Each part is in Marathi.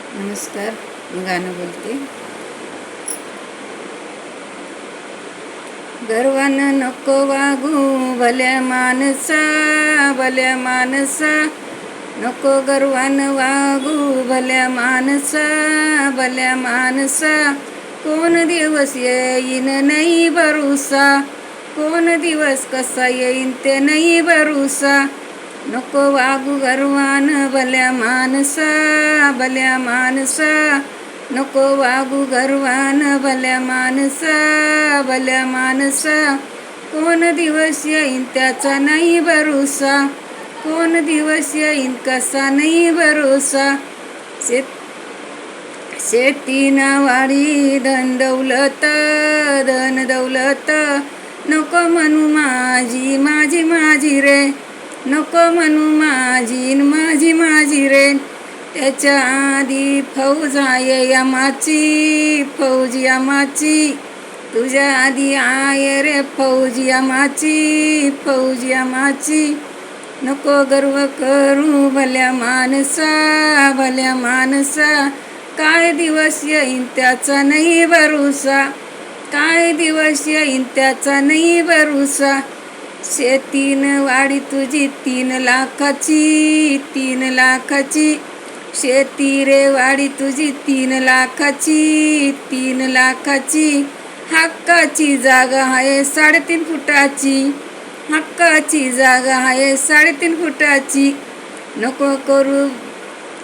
नमस्कार, मी गाणं बोलते. गर्वानं नको वागू भल्या माणसा, भल्या माणसा. नको गर्वानं वागू भल्या माणसा, भल्या माणसा. कोण दिवस येईन नाही भरोसा, कोण दिवस कसा येईन ते नाही भरोसा. नको वागू गर्वानं भल्या माणसा, भल्या माणसा. नको वागू गर्वानं भल्या माणसा, भल्या माणसा. कोण दिवस येईन त्याचा नाही भरोसा, कोण दिवस येईन कसा नाही भरोसा. शेतीना वाडी धन दौलत, धन दौलत. नको म्हणू माझी माझी माझी रे, नको म्हणू माझी माझी माझी रे. त्याच्या आधी फौज आहे यमाची, फौज यमाची. तुझ्या आधी आहे रे फौज यमाची, फौज यमाची. नको गर्व करू भल्या माणसा, भल्या माणसा. काय दिवस येईन त्याचा नाही भरोसा, काय दिवस येईन त्याचा नाही भरोसा. शेतीन वाडी तुझी 3 लाखाची, 3 लाखाची. शेती रे वाडी तुझी 3 लाखाची, 3 लाखाची. हक्काची जागा आहे 3.5 फुटाची, हक्काची जागा आहे 3.5 फुटाची. नको करू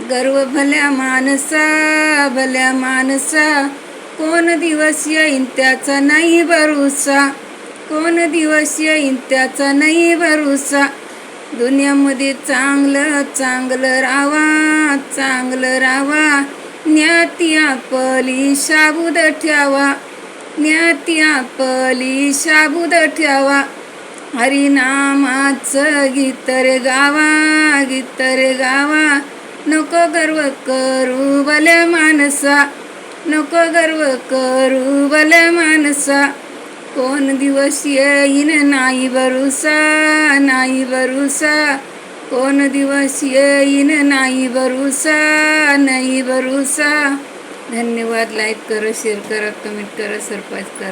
गर्व भल्या माणसा, भल्या माणसा. कोण दिवस येईन त्याचा नाही भरोसा, कोण दिवस येईन त्याचा नाही भरोसा. दुनियामध्ये चांगलं चांगलं राहावा, चांगलं राहावा. ज्ञाती आपली शाबूत ठेवा, ज्ञाती आपली शाबूत ठेवा. हरिनामाचं गीत रे गावा, गीत रे गावा. नको गर्व करू भल्या माणसा, नको गर्व करू भल्या माणसा. कोण दिवस येईन नाही भरोसा, नाही भरोसा. कोण दिवस येईन नाही भरोसा, नाही भरोसा. धन्यवाद. लाईक करा, शेअर करा, कमेंट करा, सबस्क्राईब करा.